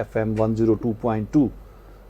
FM 102.2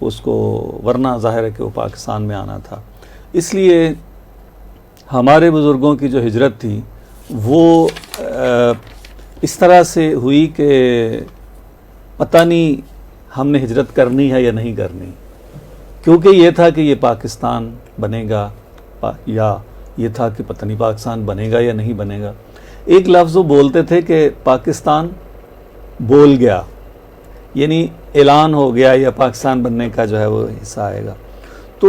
اس کو، ورنہ ظاہر ہے کہ وہ پاکستان میں آنا تھا. اس لیے ہمارے بزرگوں کی جو ہجرت تھی وہ اس طرح سے ہوئی کہ پتہ نہیں ہم نے ہجرت کرنی ہے یا نہیں کرنی، کیونکہ یہ تھا کہ یہ پاکستان بنے گا، یا یہ تھا کہ پتہ نہیں پاکستان بنے گا یا نہیں بنے گا. ایک لفظ وہ بولتے تھے کہ پاکستان بول گیا، یعنی اعلان ہو گیا یا پاکستان بننے کا جو ہے وہ حصہ آئے گا. تو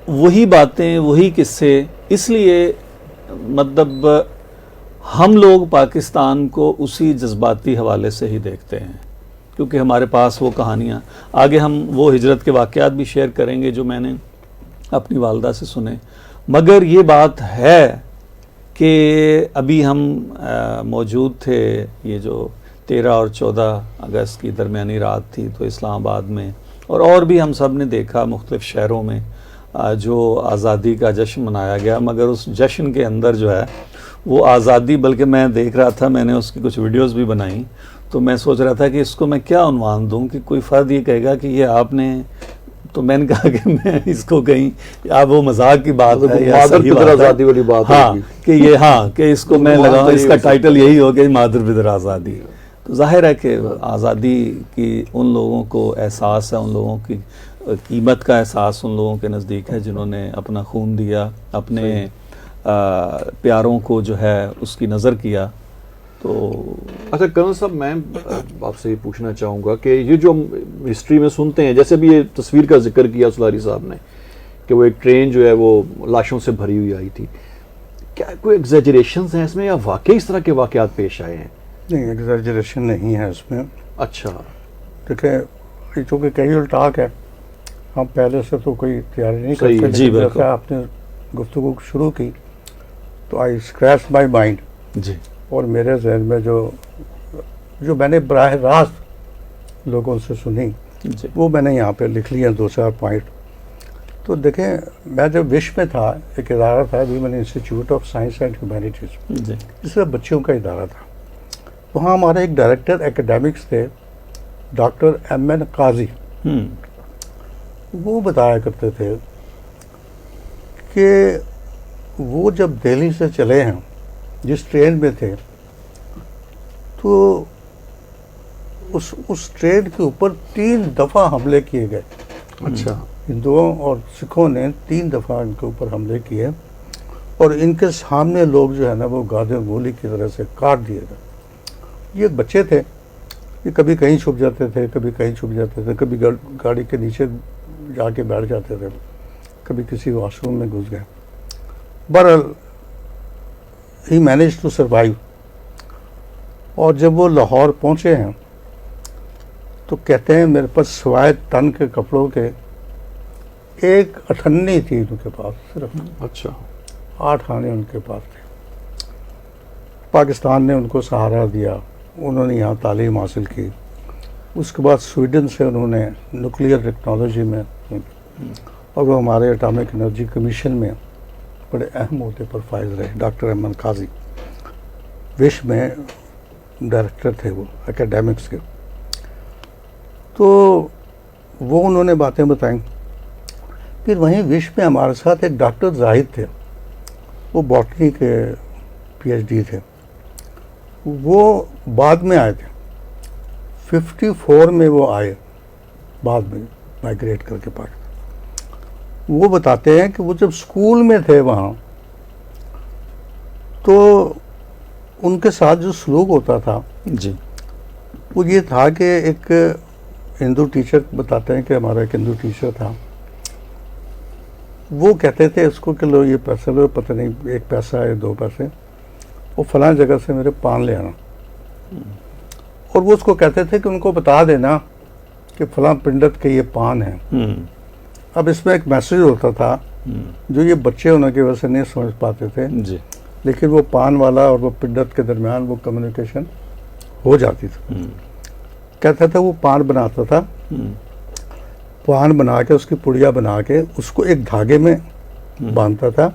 وہی باتیں، وہی قصے، اس لیے مطلب ہم لوگ پاکستان کو اسی جذباتی حوالے سے ہی دیکھتے ہیں، کیونکہ ہمارے پاس وہ کہانیاں، آگے ہم وہ ہجرت کے واقعات بھی شیئر کریں گے جو میں نے اپنی والدہ سے سنے. مگر یہ بات ہے کہ ابھی ہم موجود تھے، یہ جو 13 اور 14 اگست کی درمیانی رات تھی، تو اسلام آباد میں اور بھی ہم سب نے دیکھا مختلف شہروں میں جو آزادی کا جشن منایا گیا. مگر اس جشن کے اندر جو ہے وہ آزادی، بلکہ میں دیکھ رہا تھا، میں نے اس کی کچھ ویڈیوز بھی بنائیں، تو میں سوچ رہا تھا کہ اس کو میں کیا عنوان دوں کہ کوئی فرد یہ کہے گا کہ یہ آپ نے، تو میں نے کہا کہ میں اس کو کہیں آپ وہ مذاق کی بات ہے یا صحیح بات ہے، آزادی والی بات ہاں کہ یہ، ہاں کہ اس کو میں لگاؤں، اس کا ٹائٹل یہی ہو کہ مادر بدر آزادی. تو ظاہر ہے کہ آزادی کی ان لوگوں کو احساس ہے، ان لوگوں کی قیمت کا احساس ان لوگوں کے نزدیک ہے جنہوں نے اپنا خون دیا، اپنے پیاروں کو جو ہے اس کی نظر کیا. تو اچھا کرنل صاحب، میں آپ سے یہ پوچھنا چاہوں گا کہ یہ جو ہم ہسٹری میں سنتے ہیں، جیسے بھی یہ تصویر کا ذکر کیا سلاری صاحب نے کہ وہ ایک ٹرین جو ہے وہ لاشوں سے بھری ہوئی آئی تھی، کیا کوئی ایگزیجریشنز ہیں اس میں یا واقعی اس طرح کے واقعات پیش آئے ہیں؟ نہیں، ایگزیجریشن نہیں ہے اس میں. اچھا، دیکھیں چونکہ کیجول ٹاک ہے، ہم پہلے سے تو کوئی تیاری نہیں صحیح، کرتے، جی، لیکن بالکل. جیسے آپ نے گفتگو شروع کی تو آئی اسکریچ مائی مائنڈ، جی اور میرے ذہن میں جو میں نے براہ راست لوگوں سے سنی جی وہ میں نے یہاں پہ لکھ لی ہیں 2-4 پوائنٹ. تو دیکھیں، میں جب وش میں تھا، ایک ادارہ تھا women institute of science and humanities, جی جس میں بچیوں کا ادارہ تھا. وہاں ہمارے ایک ڈائریکٹر اکیڈیمکس تھے، ڈاکٹر M.N. قاضی. وہ بتایا کرتے تھے کہ وہ جب دہلی سے چلے ہیں، جس ٹرین میں تھے، تو اس ٹرین کے اوپر 3 دفعہ حملے کیے گئے. اچھا، ہندوؤں اور سکھوں نے 3 دفعہ ان کے اوپر حملے کیے، اور ان کے سامنے لوگ جو ہے نا وہ گادے گولی کی طرح سے کاٹ دیے گئے. یہ بچے تھے، یہ کبھی کہیں چھپ جاتے تھے، کبھی کہیں چھپ جاتے تھے، کبھی گاڑی کے نیچے جا کے بیٹھ جاتے تھے، کبھی کسی واش روم میں گھس گئے. بہرحال ہی مینیج ٹو سروائیو. اور جب وہ لاہور پہنچے ہیں تو کہتے ہیں میرے پاس سوائے تن کے کپڑوں کے ایک اٹھنی تھی ان کے پاس، صرف اچھا، 8 آنے ان کے پاس تھے. پاکستان نے ان کو سہارا دیا، انہوں نے یہاں تعلیم حاصل کی. اس کے بعد سویڈن سے انہوں نے نیوکلیئر ٹیکنالوجی میں، اور وہ ہمارے اٹامک انرجی کمیشن میں بڑے اہم عہدے پر فائز رہے. Doctor M.N. قاضی وش میں ڈائریکٹر تھے وہ اکیڈیمکس کے. تو وہ انہوں نے باتیں بتائیں. پھر وہیں وش میں ہمارے ساتھ ایک ڈاکٹر زاہد تھے، وہ باٹنی کے PhD تھے. وہ بعد میں آئے تھے، 54 میں وہ آئے، بعد میں مائگریٹ کر کے پاکستان. وہ بتاتے ہیں کہ وہ جب اسکول میں تھے وہاں، تو ان کے ساتھ جو سلوک ہوتا تھا جی وہ یہ تھا کہ ایک ہندو ٹیچر بتاتے ہیں کہ ہمارا ایک ہندو ٹیچر تھا، وہ کہتے تھے اس کو کہ لو یہ پیسہ لو، پتہ نہیں 1 پیسہ یا 2 پیسے، وہ فلاں جگہ سے میرے پان لے آنا. اور وہ اس کو کہتے تھے کہ ان کو بتا دینا کہ فلاں پنڈت کے یہ پان ہیں. اب اس میں ایک میسیج ہوتا تھا جو یہ بچے ہونے کی وجہ سے نہیں سمجھ پاتے تھے، جی لیکن وہ پان والا اور وہ پنڈت کے درمیان وہ کمیونیکیشن ہو جاتی تھی. کہتا تھا وہ پان بناتا تھا، پان بنا کے اس کی پڑیا بنا کے اس کو ایک دھاگے میں باندھتا تھا،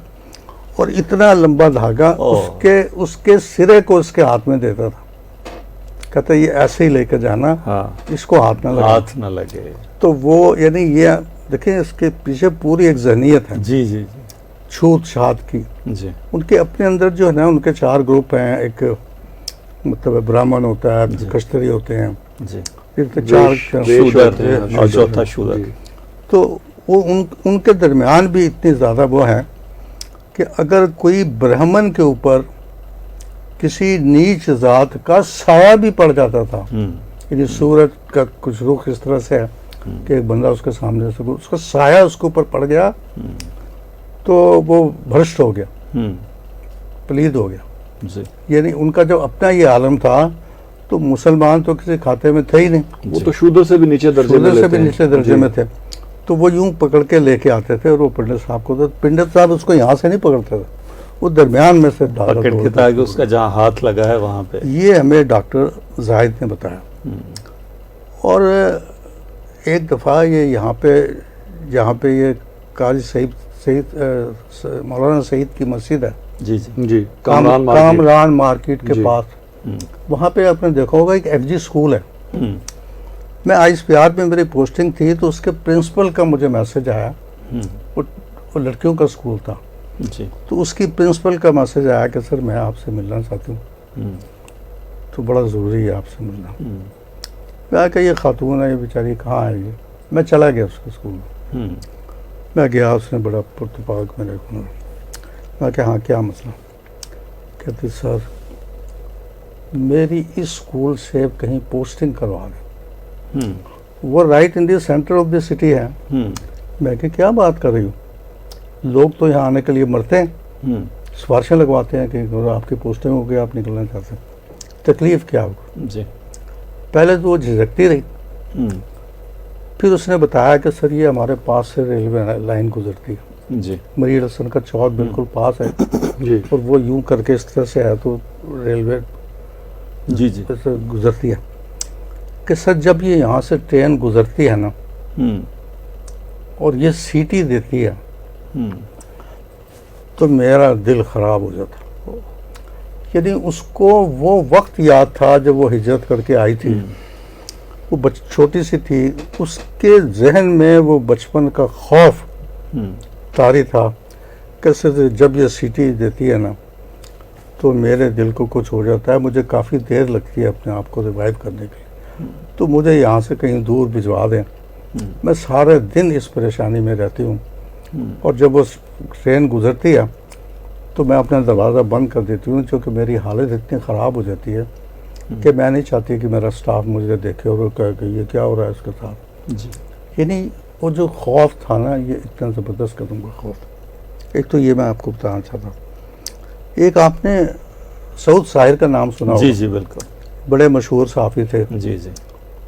اور اتنا لمبا دھاگا اس کے سرے کو اس کے ہاتھ میں دیتا تھا. کہتا ہے یہ ایسے ہی لے کے جانا, ہاں اس کو ہاتھ نہ لگا. ہاتھ نہ لگے. تو وہ یعنی یہ دیکھیں اس کے پیچھے پوری ایک ذہنیت ہے جی جی چھوت چھات کی. جی ان کے اپنے اندر جو ہے نا ان کے 4 گروپ ہیں. ایک مطلب برہمن ہوتا ہے, کشتری ہوتے ہیں, جی, پھر 4 شودر اور چوتھا شودر. تو وہ ان کے درمیان بھی اتنی زیادہ وہ ہے کہ اگر کوئی برہمن کے اوپر کسی نیچ ذات کا سایہ بھی پڑ جاتا تھا, یعنی سورج کا کچھ رخ اس طرح سے ہے کہ ایک بندہ اس کے سامنے سے اس کا سایہ اس کے اوپر پڑ گیا تو وہ بھرشٹ ہو گیا, پلید ہو گیا. جی, یعنی ان کا جو اپنا یہ عالم تھا تو مسلمان تو کسی کھاتے میں تھے ہی نہیں, وہ تو شودر سے بھی نیچے درجے میں, شودر سے بھی نیچے درجے میں تھے. تو وہ یوں پکڑ کے لے کے آتے تھے اور وہ پنڈت صاحب کو, تو پنڈت صاحب اس کو یہاں سے نہیں پکڑتے تھے, وہ درمیان میں سے پکڑ کے تاکہ اس کا جہاں ہاتھ لگا ہے وہاں پہ. یہ ہمیں ڈاکٹر زاہد نے بتایا. اور ایک دفعہ یہ یہاں پہ جہاں پہ یہ قاضی سعید مولانا سعید کی مسجد ہے, جی جی جی, کامران مارکیٹ کے پاس, وہاں پہ آپ نے دیکھا ہوگا ایک FG اسکول ہے. میں ISPR میں میری پوسٹنگ تھی تو اس کے پرنسپل کا مجھے میسج آیا, وہ لڑکیوں کا اسکول تھا. جی, تو اس کی پرنسپل کا میسج آیا کہ سر میں آپ سے ملنا چاہتی ہوں, تو بڑا ضروری ہے آپ سے ملنا. میں کہا یہ خاتون ہے, یہ بیچاری کہاں آئے گی. میں چلا گیا اس کے اسکول میں. میں گیا, اس نے بڑا پرتپاک میرے کو, میں کہا ہاں کیا مسئلہ. کہتی سر میری اس اسکول سے کہیں پوسٹنگ کروا دیں. وہ right in the centre of the city ہے. میں کہ کیا بات کر رہی ہوں, لوگ تو یہاں آنے کے لیے مرتے ہیں, سفارشیں لگواتے ہیں کہ آپ کی پوسٹنگ ہو گئی, آپ نکلنا چاہتے ہیں, تکلیف کیا ہوگا. جی, پہلے تو وہ جھجکتی رہی, پھر اس نے بتایا کہ سر یہ ہمارے پاس سے ریلوے لائن گزرتی ہے, جی, مرید حسن کا چوک بالکل پاس ہے, جی, اور وہ یوں کر کے اس طرح سے ہے تو ریلوے جی, جی, سے گزرتی ہے. کہ سر جب یہ یہاں سے ٹرین گزرتی ہے نا اور یہ سیٹی دیتی ہے تو میرا دل خراب ہو جاتا. یعنی اس کو وہ وقت یاد تھا جب وہ ہجرت کر کے آئی تھی, وہ چھوٹی سی تھی, اس کے ذہن میں وہ بچپن کا خوف طاری تھا کہ جب یہ سیٹی دیتی ہے نا تو میرے دل کو کچھ ہو جاتا ہے, مجھے کافی دیر لگتی ہے اپنے آپ کو ریوائیو کرنے کے لیے, تو مجھے یہاں سے کہیں دور بھجوا دیں. میں سارے دن اس پریشانی میں رہتی ہوں, اور جب وہ ٹرین گزرتی ہے تو میں اپنا دروازہ بند کر دیتی ہوں, چونکہ میری حالت اتنی خراب ہو جاتی ہے کہ میں نہیں چاہتی کہ میرا سٹاف مجھے دیکھے اور وہ کہے کہ یہ کیا ہو رہا ہے اس کے ساتھ. جی, یعنی وہ جو خوف تھا نا, یہ اتنا زبردست قسم کا خوف. ایک تو یہ میں آپ کو بتانا چاہتا ہوں, ایک آپ نے سعود ساحر کا نام سنا ہوگا. جی, جی, بالکل, بڑے مشہور صحافی تھے. جی, جی,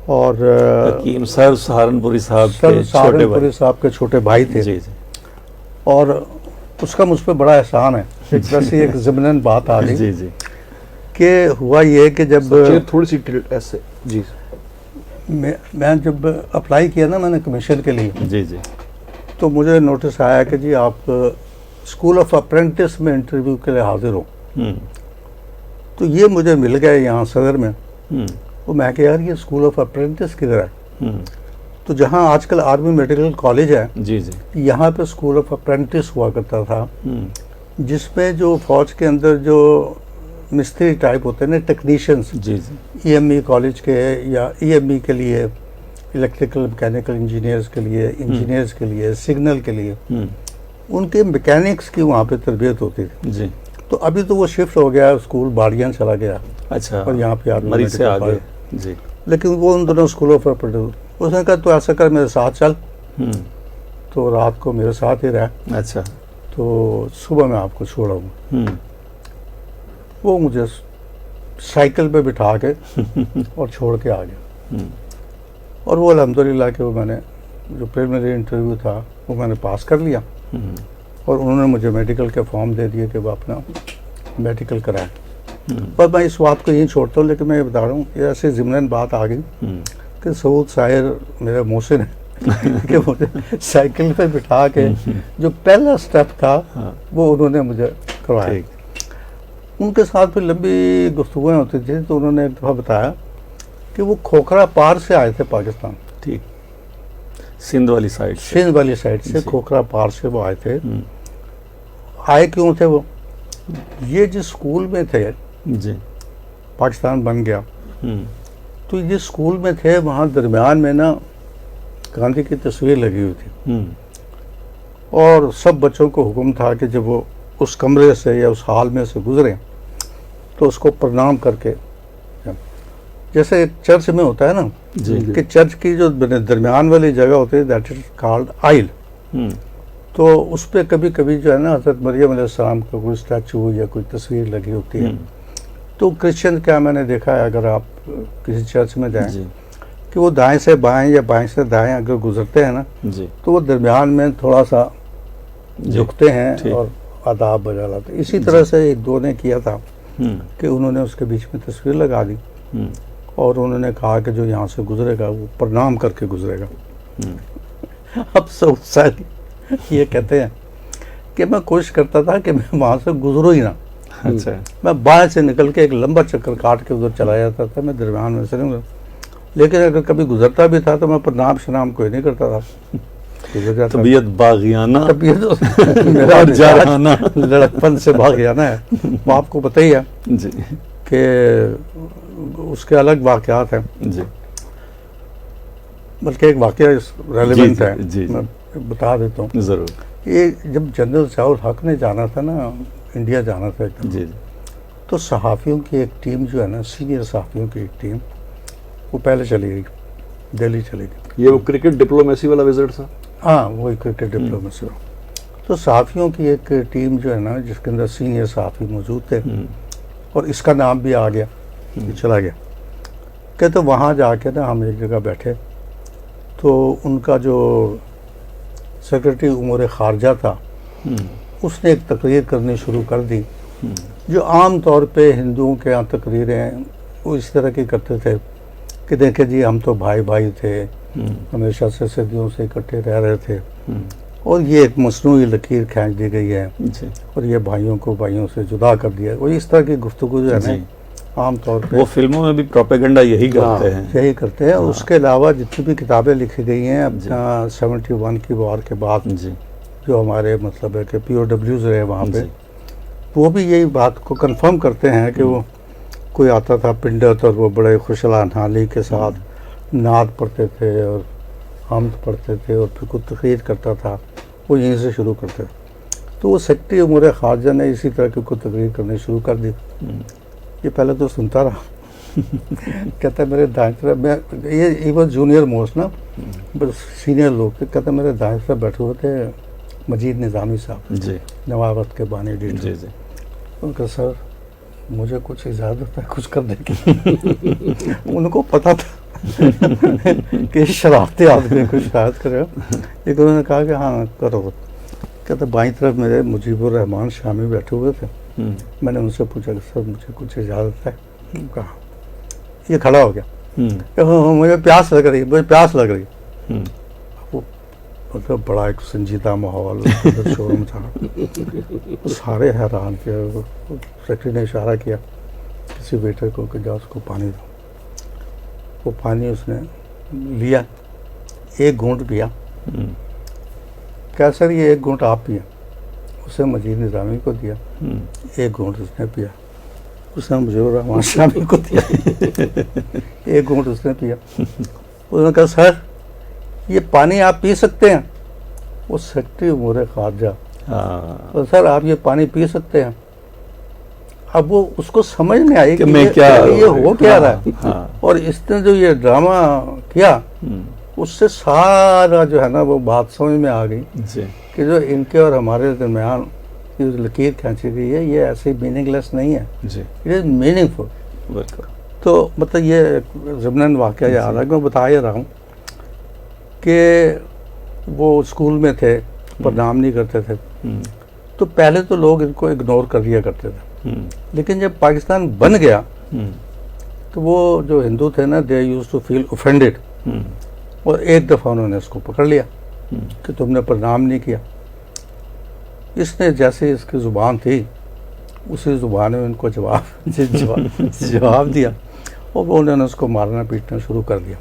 اور حکیم سر سہارنپوری صاحب سر کے چھوٹے سہارنپوری بھائی. صاحب کے چھوٹے بھائی تھے. جی, جی, اور اس کا مجھ پہ بڑا احسان ہے. ایک ویسی ایک ضمناً بات آ گئی جی, جی, کہ ہوا یہ کہ جب تھوڑی سی ایسے, جی, میں جب اپلائی کیا نا میں نے کمیشن کے لیے, جی, جی, تو مجھے نوٹس آیا کہ جی آپ اسکول آف اپرینٹس میں انٹرویو کے لیے حاضر ہو. تو یہ مجھے مل گئے یہاں صدر میں. وہ میں کہ یار یہ اسکول آف اپرینٹس کدھر ہے؟ تو جہاں آج کل آرمی میڈیکل کالج ہے, جی, جی, یہاں پہ اسکول آف اپرینٹس ہوا کرتا تھا, جس میں جو فوج کے اندر جو مستری ٹائپ ہوتے ہیں نا, ٹیکنیشینس, جی, جی, EME کالج کے یا EME کے لیے, الیکٹریکل میکینیکل انجینئرز کے لیے, انجینئرز کے لیے, سگنل کے لیے, ان کے میکینکس کی وہاں پہ تربیت ہوتی تھی. جی, تو ابھی تو وہ شفٹ ہو گیا, اسکول باڑیاں چلا گیا, اچھا, اور یہاں پہ آرمی مریض سے میڈیکل آگے. کالج. جی, لیکن وہ ان دونوں اسکول آف اپرینٹس, اس نے کہا تو ایسا کر میرے ساتھ چل. تو رات کو میرے ساتھ ہی رہا, اچھا, تو صبح میں آپ کو چھوڑاؤں. وہ مجھے سائیکل پہ بٹھا کے اور چھوڑ کے آ گیا. اور وہ الحمدللہ کہ وہ میں نے جو پریلیمنری انٹرویو تھا وہ میں نے پاس کر لیا, اور انہوں نے مجھے میڈیکل کے فارم دے دیے کہ وہ اپنا میڈیکل کرائیں. پر میں اس بات کو یہیں چھوڑتا ہوں, لیکن میں یہ بتا رہا ہوں یہ ایسے ضمناً بات آ گئی کہ سعود ساحر میرے محسن ہے کہ مجھے سائیکل پہ بٹھا کے جو پہلا سٹیپ تھا وہ انہوں نے مجھے کروایا. ان کے ساتھ پھر لمبی گفتگویں ہوتی تھی, تو انہوں نے ایک دفعہ بتایا کہ وہ کھوکھرا پار سے آئے تھے پاکستان، ٹھیک، سندھ والی سائڈ سے، سندھ والی سائڈ سے، جی۔ کھوکھرا پار سے وہ آئے تھے۔ ہوں، آئے کیوں تھے وہ؟ یہ جس اسکول میں تھے، جی، پاکستان بن گیا ہوں، تو جس اسکول میں تھے وہاں درمیان میں نا گاندھی کی تصویر لگی ہوئی تھی، ہوں، اور سب بچوں کو حکم تھا کہ جب وہ اس کمرے سے یا اس ہال میں سے گزرے تو اس کو پرنام کر کے، جیسے چرچ میں ہوتا ہے نا جی، کہ چرچ کی جو درمیان والی جگہ ہوتی ہے دیٹ از کالڈ آئل، ہوں، تو اس پہ کبھی کبھی جو ہے نا حضرت مریم علیہ السلام کا کوئی اسٹیچو یا کوئی تصویر لگی ہوتی ہے۔ ہوں، تو کرسچن کیا میں نے دیکھا ہے، اگر آپ کسی چرچ میں جائیں جی، کہ وہ دائیں سے بائیں یا بائیں سے دائیں اگر گزرتے ہیں نا جی، تو وہ درمیان میں تھوڑا سا جی، جھکتے ہیں ٹھیک۔ اور آداب بجا لاتے ہیں۔ اسی طرح سے ایک دو نے کیا تھا ہوں، کہ انہوں نے اس کے بیچ میں تصویر لگا دی ہوں، اور انہوں نے کہا کہ جو یہاں سے گزرے گا وہ پرنام کر کے گزرے گا۔ ہوں، اب سب ساری یہ کہتے ہیں کہ میں کوشش کرتا تھا کہ میں وہاں سے گزروں ہی نہ، اچھا، میں بائیں سے نکل کے ایک لمبا چکر کاٹ کے ادھر چلا جاتا تھا، میں درمیان میں سے نہیں گزرا۔ لیکن اگر کبھی گزرتا بھی تھا تو میں پرنام شنام کوئی نہیں کرتا تھا، گزر جاتا۔ طبیعت باغیانہ طبیعت میرا اور جارحانہ، لڑکپن سے بھاگیانہ ہے، وہ آپ کو پتہ ہی ہے جی، کہ اس کے الگ واقعات ہیں، جی، بلکہ ایک واقعہ ریلیونٹ جی، ہے، جی، جی۔ میں بتا دیتا ہوں۔ ضرور، یہ جب جنرل ضیاء الحق نے جانا تھا نا، انڈیا جانا تھا ایک دم، جی، تو صحافیوں کی ایک ٹیم جو ہے نا، سینئر صحافیوں کی ایک ٹیم، وہ پہلے چلی گئی، دہلی چلی گئی۔ یہ وہ کرکٹ ڈپلومیسی والا وزٹ تھا؟ ہاں، وہی کرکٹ ڈپلومیسی۔ تو صحافیوں کی ایک ٹیم جو ہے نا جس کے اندر سینئر صحافی موجود تھے، ہوں، اور اس کا نام بھی آ گیا، یہ چلا گیا، کہتے وہاں جا کے نا ہم ایک جگہ بیٹھے تو ان کا جو سیکرٹری امور خارجہ تھا ہوں، اس نے ایک تقریر کرنی شروع کر دی، ہوں، جو عام طور پہ ہندوؤں کے یہاں تقریریں وہ اس طرح کی کرتے تھے کہ دیکھیں جی ہم تو بھائی بھائی تھے، ہوں، ہمیشہ سے صدیوں سے اکٹھے رہ رہے تھے، ہوں، اور یہ ایک مصنوعی لکیر کھینچ دی گئی ہے جی، اور یہ بھائیوں کو بھائیوں سے جدا کر دیا ہے۔ وہ اس طرح کی گفتگو جو ہے نا جی، عام طور پہ وہ فلموں میں بھی پروپیگنڈا یہی کرتے ہیں۔ یہی کرتے ہیں۔ اس کے علاوہ جتنی بھی کتابیں لکھی گئی ہیں جی۔ اپنا 71 کی وار کے بعد، جی، جو ہمارے مطلب ہے کہ پی او ڈبلیوز رہے وہاں پہ، جی، وہ بھی یہی بات کو کنفرم کرتے ہیں کہ وہ کوئی آتا تھا پنڈت اور وہ بڑے خوشالان حالی کے ساتھ نعت پڑھتے تھے اور حمد پڑھتے تھے اور پھر کوئی تقریر کرتا تھا، وہ یہیں سے شروع کرتے تھے۔ تو وہ سیکرٹری امور خارجہ نے اسی طرح کی کوئی تقریر کرنی شروع کر دی۔ ہوں، یہ پہلے تو سنتا رہا، کہتا ہے میرے دائیں طرف، میں یہ ایون جونیئر موسٹ نا، بس سینئر لوگ تھے، کہتا ہے میرے دائیں طرف بیٹھے ہوئے تھے مجید نظامی صاحب، جی، نوابت کے بانی ایڈیٹر۔ جی، جی، ان کا سر مجھے کچھ اجازت ہے کچھ کرنے کی۔ ان کو پتا تھا کہ شرارتی آدمی کچھ شاید کرے، لیکن انہوں نے کہا کہ ہاں کرو۔ کہتا بائیں طرف میرے مجیب الرحمان شامی بیٹھے ہوئے تھے، ہوں، میں نے ان سے پوچھا کہ سر مجھے کچھ اجازت ہے؟ کہا یہ کھڑا ہو گیا ہوں، کہ ہاں مجھے پیاس لگ رہی ہے، مجھے پیاس لگ رہی ہے۔ ہوں، وہ مطلب بڑا ایک سنجیدہ ماحول، شور مچا، سارے حیران کیا۔ سیکرٹری نے اشارہ کیا کسی ویٹر کو کہ جا اس کو پانی دو۔ وہ پانی اس نے لیا، ایک گھونٹ پیا۔ ہوں، کیا سر یہ ایک گھونٹ آپ پیا؟ اسے مجید نظامی کو دیا، ہوں، ایک گھونٹ اس نے پیا۔ اس نے مجھے الرحمان شامی کو دیا، ایک گھونٹ اس نے پیا۔ اس نے کہا سر یہ پانی آپ پی سکتے ہیں؟ وہ سیکرٹری امور خارجہ، ہاں، سر آپ یہ پانی پی سکتے ہیں؟ اب وہ اس کو سمجھ نہیں آئی کہ میں کیا یہ ہو کیا رہا ہے، ہاں، اور اس نے جو یہ ڈرامہ کیا ہوں، اس سے سارا جو ہے نا وہ بات سمجھ میں آ گئی جی، کہ جو ان کے اور ہمارے درمیان یہ لکیر کھینچی گئی ہے یہ ایسی میننگ لیس نہیں ہے، جی، اٹ از میننگ فل۔ بالکل، تو مطلب یہ ضمناً واقعہ یاد ہے کہ میں بتا ہی رہا ہوں کہ وہ اسکول میں تھے، پرنام نہیں کرتے تھے، ہوں، تو پہلے تو لوگ ان کو اگنور کر دیا کرتے تھے، ہوں، لیکن جب پاکستان بن گیا ہوں، تو وہ جو ہندو تھے نا they use to feel offended, ہوں، اور ایک دفعہ انہوں نے اس کو پکڑ لیا ہوں، کہ تم نے پرنام نہیں کیا۔ اس نے جیسے اس کی زبان تھی اسی زبان میں ان کو جواب دیا، اور وہ انہوں نے اس کو مارنا پیٹنا شروع کر دیا.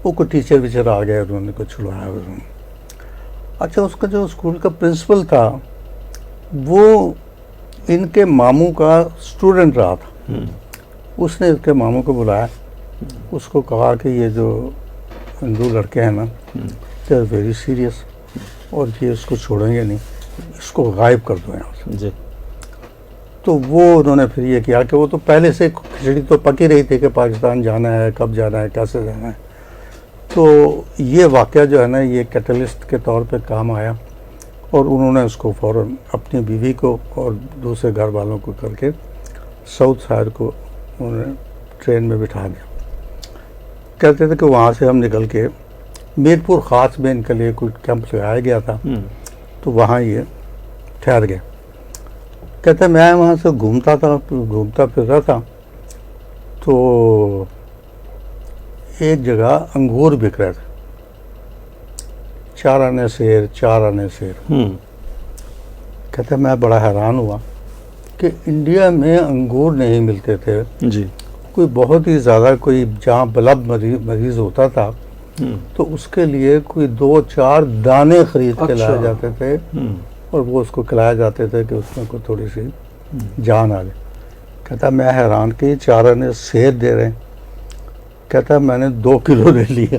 وہ کوئی ٹیچر ویچر آ گیا, انہوں نے کچھ چھڑوایا انہوں نے. اچھا, اس کا جو اسکول کا پرنسپل تھا وہ ان کے ماموں کا اسٹوڈنٹ رہا تھا. اس نے اس کے ماموں کو بلایا, اس کو کہا کہ یہ جو ہندو لڑکے ہیں نا, دے آر ویری سیریس, اور یہ اس کو چھوڑیں گے نہیں, اس کو غائب کر دو یہاں سے. جی. تو وہ انہوں نے پھر یہ کیا کہ وہ تو پہلے سے کھچڑی تو پکی رہی تھی کہ پاکستان جانا ہے, کب جانا ہے, کیسے جانا ہے. تو یہ واقعہ جو ہے نا یہ کیٹلسٹ کے طور پہ کام آیا, اور انہوں نے اس کو فوراً اپنی بیوی کو اور دوسرے گھر والوں کو کر کے ساؤتھ سائڈ کو انہوں نے ٹرین میں بٹھا دیا. کہتے تھے کہ وہاں سے ہم نکل کے میر پور خاص میں ان کے لیے کوئی کیمپ لگایا گیا تھا, تو وہاں یہ ٹھہر گئے. کہتے میں وہاں سے گھومتا پھر رہا تھا, تو ایک جگہ انگور بک رہے تھے, 4 آنے سیر 4 آنے سیر. کہتے میں بڑا حیران ہوا کہ انڈیا میں انگور نہیں ملتے تھے. جی. کوئی بہت ہی زیادہ کوئی جہاں بلب مریض ہوتا تھا تو اس کے لیے کوئی 2-4 دانے خرید کے لائے جاتے تھے, اور وہ اس کو کھلائے جاتے تھے کہ اس میں کوئی تھوڑی سی جان آ جائے. کہتا میں حیران کہ 4 آنے سیر دے رہے ہیں. کہتا میں نے 2 کلو لے لیے.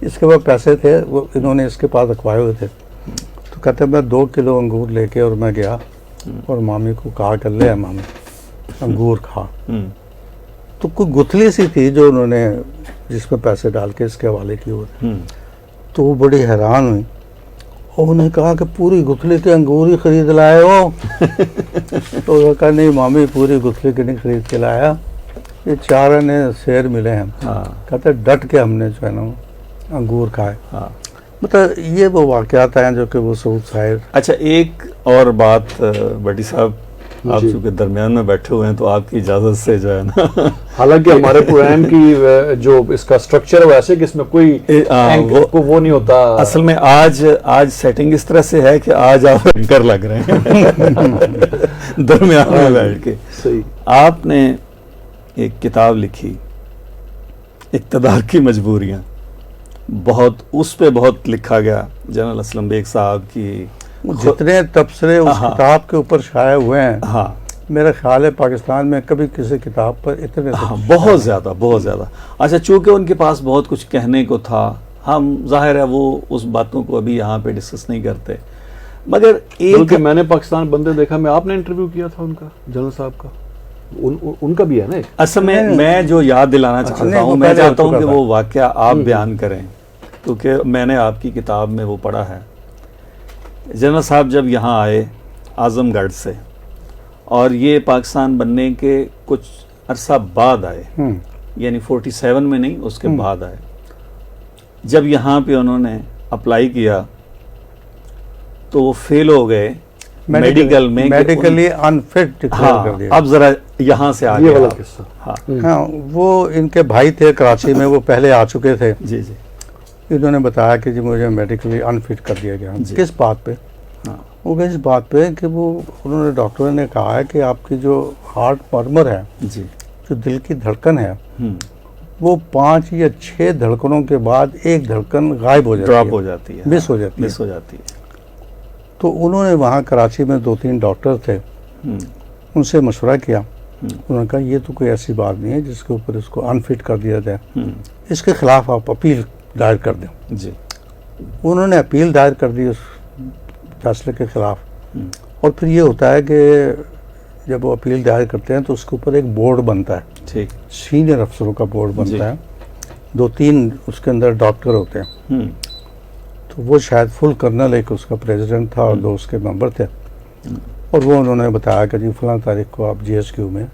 اس کے بعد پیسے تھے وہ انہوں نے اس کے پاس رکھوائے ہوئے تھے. تو کہتا میں 2 کلو انگور لے کے اور میں گیا اور مامی کو کہا کہ لے مامی انگور کھا. تو کوئی گتھلی سی تھی جو انہوں نے جس میں پیسے ڈال کے اس کے حوالے کیے ہوئے. تو وہ بڑی حیران ہوئی, اور انہوں نے کہا کہ پوری گتھلی کے انگور ہی خرید لائے ہو. تو وہ کہا نہیں مامی پوری گتھلی کے نہیں خرید کے لایا, یہ 4 آنے سیر ملے ہیں. کہتے ڈٹ کے ہم نے جو ہے نا انگور کھائے. مطلب یہ وہ واقعات ہیں جو کہ وہ سعود صاحب. اچھا, ایک اور بات بٹی صاحب, آپ چونکہ درمیان میں بیٹھے ہوئے ہیں تو آپ کی اجازت سے جو ہے نا, حالانکہ ہمارے پروگرام کی جو اس کا سٹرکچر ہے ویسے کہ اس میں کوئی وہ نہیں ہوتا. اصل میں آج سیٹنگ اس طرح سے ہے کہ آج آپ اینکر لگ رہے ہیں درمیان میں بیٹھ کے. صحیح. آپ نے ایک کتاب لکھی, اقتدار کی مجبوریاں, اس پہ بہت لکھا گیا. جنرل اسلم بیگ صاحب کی جتنے تبصرے اس کتاب کے اوپر شائع ہوئے ہیں, میرا خیال ہے پاکستان میں کبھی کسی کتاب پر اتنے بہت زیادہ. اچھا, چونکہ ان کے پاس بہت کچھ کہنے کو تھا, ہم ظاہر ہے وہ اس باتوں کو ابھی یہاں پہ ڈسکس نہیں کرتے, مگر ایک میں نے پاکستان بندے دیکھا, میں آپ نے انٹرویو کیا تھا ان کا, جنرل صاحب کا, ان کا بھی ہے نا. اصل میں جو یاد دلانا چاہتا ہوں, میں چاہتا ہوں کہ وہ واقعہ آپ بیان کریں, کیونکہ میں نے آپ کی کتاب میں وہ پڑھا ہے. جنرل صاحب جب یہاں آئے اعظم گڑھ سے, اور یہ پاکستان بننے کے کچھ عرصہ بعد آئے, یعنی 47 میں نہیں, اس کے بعد آئے. جب یہاں پہ انہوں نے اپلائی کیا تو وہ فیل ہو گئے میڈیکل میں, میڈیکلی انفٹ ڈکلیئر کر دیا. اب ذرا یہاں سے آگے. ہاں, وہ ان کے بھائی تھے کراچی میں, وہ پہلے آ چکے تھے. جی. انہوں نے بتایا کہ جی مجھے میڈیکلی انفٹ کر دیا گیا. کس بات پہ؟ وہ اس بات پہ کہ وہ انہوں نے ڈاکٹر نے کہا ہے کہ آپ کی جو ہارٹ مرمر ہے, جو دل کی دھڑکن ہے, وہ 5 یا 6 دھڑکنوں کے بعد ایک دھڑکن غائب ہو جاتی ہے, ڈراپ ہو جاتی ہے, مس ہو جاتی ہے. تو انہوں نے وہاں کراچی میں 2-3 ڈاکٹر تھے, ان سے مشورہ کیا. انہوں نے کہا یہ تو کوئی ایسی بات نہیں ہے جس کے اوپر اس کو انفٹ کر دیا جائے, اس کے خلاف آپ اپیل دائر کر دیں. جی. انہوں نے اپیل دائر کر دی اس فیصلے کے خلاف. اور پھر یہ ہوتا ہے کہ جب وہ اپیل دائر کرتے ہیں تو اس کے اوپر ایک بورڈ بنتا ہے, ٹھیک, سینئر افسروں کا بورڈ بنتا ہے, 2-3 اس کے اندر ڈاکٹر ہوتے ہیں. تو وہ شاید فل کرنل ایک اس کا پریزیڈنٹ تھا اور 2 اس کے ممبر تھے. اور وہ انہوں نے بتایا کہ جی فلاں تاریخ کو آپ GSQ میں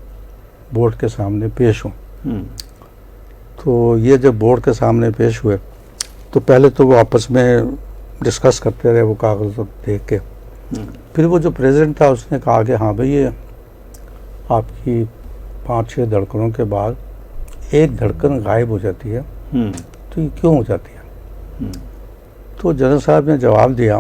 بورڈ کے سامنے پیش ہوں. تو یہ جب بورڈ کے سامنے پیش ہوئے تو پہلے تو وہ آپس میں ڈسکس کرتے رہے وہ کاغذ دیکھ کے. پھر وہ جو پریزیڈنٹ تھا اس نے کہا کہ ہاں بھئی یہ آپ کی 5-6 دھڑکنوں کے بعد ایک دھڑکن غائب ہو جاتی ہے, تو یہ کیوں ہو جاتی ہے؟ تو جنرل صاحب نے جواب دیا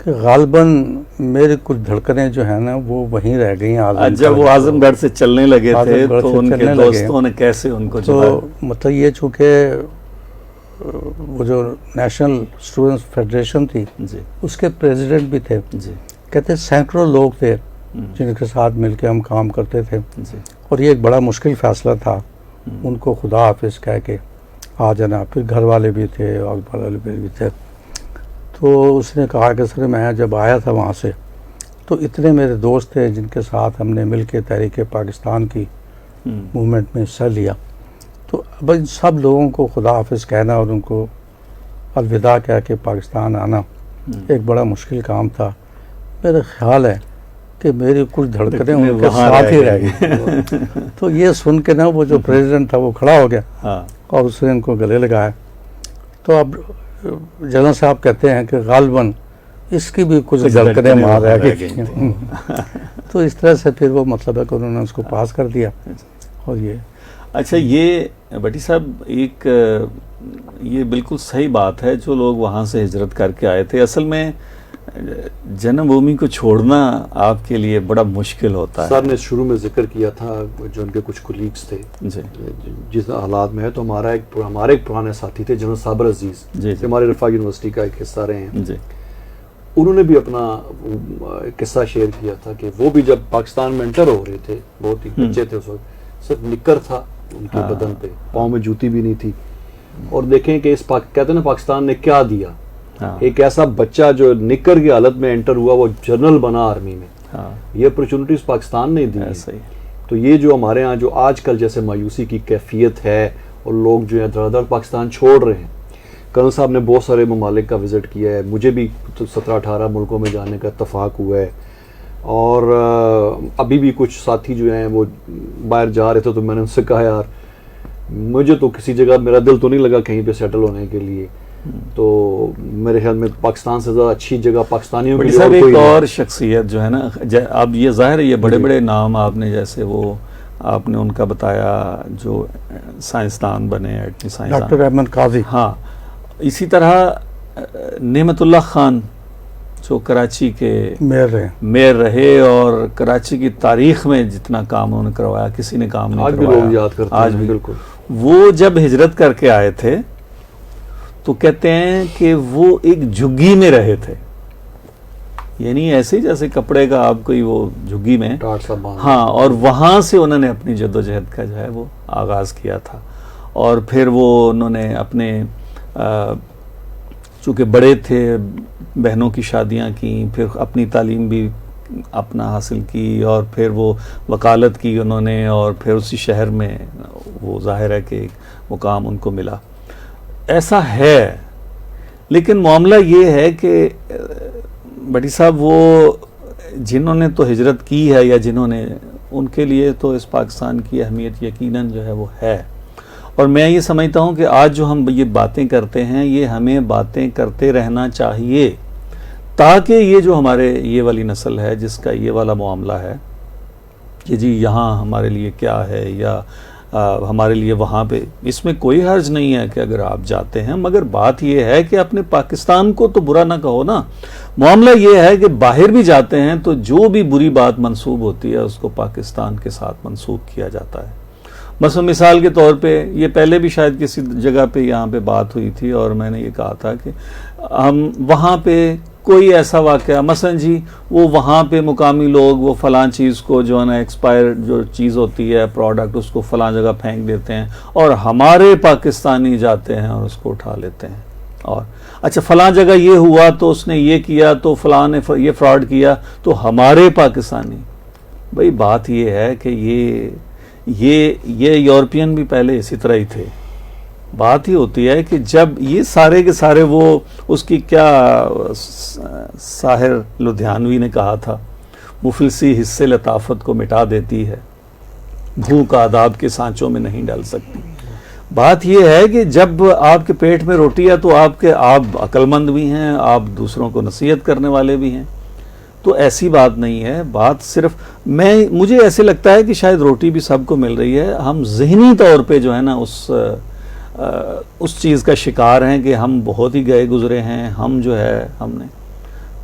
کہ غالباً میری کچھ دھڑکنیں جو ہیں نا وہ وہیں رہ گئی ہیں جب وہ اعظم گڑھ سے چلنے لگے تھے اعظم گڑھ تو سے ان کے چلنے لگے، دوستوں نے کیسے ان کو تو مطلب یہ چونکہ وہ جو نیشنل اسٹوڈنٹس فیڈریشن تھی جی اس کے پریزیڈنٹ بھی تھے، جی کہتے سینکڑوں لوگ تھے جن کے ساتھ مل کے ہم کام کرتے تھے، جی اور یہ ایک بڑا مشکل فیصلہ تھا ان کو خدا حافظ کہہ کے آ جانا. پھر گھر والے بھی تھے اور بڑے والے بھی تھے. تو اس نے کہا کہ سر میں جب آیا تھا وہاں سے تو اتنے میرے دوست تھے جن کے ساتھ ہم نے مل کے تحریک پاکستان کی موومنٹ میں حصہ لیا، تو اب ان سب لوگوں کو خدا حافظ کہنا اور ان کو الوداع کہہ کے پاکستان آنا ایک بڑا مشکل کام تھا. میرا خیال ہے کہ میری کچھ دھڑکنیں ان کے ساتھ ہی رہ گئی. تو یہ سن کے نا وہ جو پریزیڈنٹ تھا وہ کھڑا ہو گیا اور اس نے ان کو گلے لگایا. تو اب جنرل صاحب کہتے ہیں کہ غالباً اس کی بھی کچھ دھڑکنیں وہاں رہ گئی. تو اس طرح سے پھر وہ مطلب ہے کہ انہوں نے اس کو پاس کر دیا. اور یہ اچھا، یہ بٹی صاحب ایک یہ بالکل صحیح بات ہے، جو لوگ وہاں سے ہجرت کر کے آئے تھے اصل میں جنم بھومی کو چھوڑنا آپ کے لیے بڑا مشکل ہوتا ہے. سر نے شروع میں ذکر کیا تھا جو ان کے کچھ کولیگز تھے جی جس حالات میں ہے، تو ہمارے ایک پرانے ساتھی تھے جنرل صابر عزیز، جی ہمارے رفاق یونیورسٹی کا ایک حصہ رہے ہیں. جی انہوں نے بھی اپنا قصہ شیئر کیا تھا کہ وہ بھی جب پاکستان میں انٹر ہو رہے تھے، بہت ہی بچے تھے اس وقت، صرف نکر تھا ان کے بدن پہ، پاؤں میں جوتی بھی نہیں تھی. اور دیکھیں کہ اس کہتے ہیں نا پاکستان نے کیا دیا. ایک ایسا بچہ جو نکر کی حالت میں انٹر ہوا وہ جنرل بنا آرمی میں، یہ اپرچونٹیز پاکستان نے دی. تو یہ جو ہمارے ہاں جو آج کل جیسے مایوسی کی کیفیت ہے اور لوگ جو ہے در در پاکستان چھوڑ رہے ہیں. کرنل صاحب نے بہت سارے ممالک کا وزٹ کیا ہے، مجھے بھی 17-18 ملکوں میں جانے کا اتفاق ہوا ہے. اور ابھی بھی کچھ ساتھی جو ہیں وہ باہر جا رہے تھے تو میں نے ان سے کہا یار مجھے تو کسی جگہ میرا دل تو نہیں لگا کہیں پہ سیٹل ہونے کے لیے. تو میرے خیال میں پاکستان سے زیادہ اچھی جگہ پاکستانیوں کے لیے ایک اور شخصیت جو ہے نا، اب یہ ظاہر ہے یہ بڑے بڑے نام آپ نے جیسے وہ آپ نے ان کا بتایا جو سائنسدان بنے، ایٹمی سائنسدان ڈاکٹر احمد قاضی. ہاں، اسی طرح نعمت اللہ خان جو کراچی کے میئر رہے اور کراچی کی تاریخ میں جتنا کام انہوں نے کروایا کسی نے کام نہیں کروایا. آج بھی لوگ یاد کرتے ہیں. آج بھی بالکل. وہ جب ہجرت کر کے آئے تھے تو کہتے ہیں کہ وہ ایک جھگی میں رہے تھے، یعنی ایسے جیسے کپڑے کا آپ کوئی وہ جھگی میں، ہاں، اور وہاں سے انہوں نے اپنی جدوجہد کا جو ہے وہ آغاز کیا تھا. اور پھر وہ انہوں نے اپنے چونکہ بڑے تھے بہنوں کی شادیاں کی، پھر اپنی تعلیم بھی اپنا حاصل کی اور پھر وہ وکالت کی انہوں نے، اور پھر اسی شہر میں وہ ظاہر ہے کہ مقام ان کو ملا. ایسا ہے، لیکن معاملہ یہ ہے کہ بٹی صاحب وہ جنہوں نے تو ہجرت کی ہے یا جنہوں نے، ان کے لیے تو اس پاکستان کی اہمیت یقیناً جو ہے وہ ہے. اور میں یہ سمجھتا ہوں کہ آج جو ہم یہ باتیں کرتے ہیں یہ ہمیں باتیں کرتے رہنا چاہیے تاکہ یہ جو ہمارے یہ والی نسل ہے جس کا یہ والا معاملہ ہے کہ جی یہاں ہمارے لیے کیا ہے یا ہمارے لیے وہاں پہ، اس میں کوئی حرج نہیں ہے کہ اگر آپ جاتے ہیں، مگر بات یہ ہے کہ اپنے پاکستان کو تو برا نہ کہو نا. معاملہ یہ ہے کہ باہر بھی جاتے ہیں تو جو بھی بری بات منسوب ہوتی ہے اس کو پاکستان کے ساتھ منسوب کیا جاتا ہے. مثلا مثال کے طور پہ یہ پہلے بھی شاید کسی جگہ پہ یہاں پہ بات ہوئی تھی اور میں نے یہ کہا تھا کہ ہم وہاں پہ کوئی ایسا واقعہ مثلا جی وہ وہاں پہ مقامی لوگ وہ فلاں چیز کو جو ہے نا ایکسپائر جو چیز ہوتی ہے پروڈکٹ اس کو فلاں جگہ پھینک دیتے ہیں اور ہمارے پاکستانی جاتے ہیں اور اس کو اٹھا لیتے ہیں. اور اچھا فلاں جگہ یہ ہوا تو اس نے یہ کیا تو فلاں نے یہ فراڈ کیا تو ہمارے پاکستانی. بھئی بات یہ ہے کہ یہ یورپین بھی پہلے اسی طرح ہی تھے. بات ہی ہوتی ہے کہ جب یہ سارے کے سارے وہ اس کی کیا ساحر لدھیانوی نے کہا تھا، مفلسی حصے لطافت کو مٹا دیتی ہے، بھوک آداب کے سانچوں میں نہیں ڈال سکتی. بات یہ ہے کہ جب آپ کے پیٹ میں روٹی ہے تو آپ عقل مند بھی ہیں، آپ دوسروں کو نصیحت کرنے والے بھی ہیں. تو ایسی بات نہیں ہے. بات صرف مجھے ایسے لگتا ہے کہ شاید روٹی بھی سب کو مل رہی ہے، ہم ذہنی طور پہ جو ہے نا اس چیز کا شکار ہیں کہ ہم بہت ہی گئے گزرے ہیں. ہم جو ہے ہم نے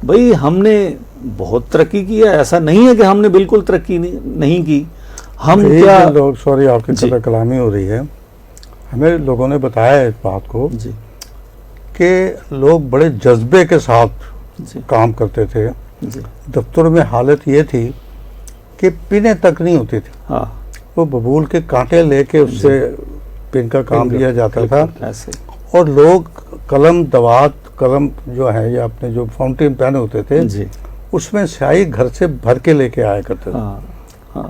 بھائی ہم نے بہت ترقی کی ہے، ایسا نہیں ہے کہ ہم نے بالکل ترقی نہیں کی. ہم کیا لوگ، سوری آپ کی جی. قطع کلامی ہو رہی ہے، ہمیں لوگوں نے بتایا اس بات کو جی کہ لوگ بڑے جذبے کے ساتھ جی کام کرتے تھے. جی دفتروں میں حالت یہ تھی کہ پنیں تک نہیں ہوتی تھی، ہاں وہ ببول کے کانٹے لے کے اس سے پن کا کام لیا جاتا تھا. ایسے اور لوگ قلم دوات، قلم جو ہے یا اپنے جو فاؤنٹین پین ہوتے تھے جی اس میں سیاہی گھر سے بھر کے لے کے آیا کرتے تھے. ہاں ہاں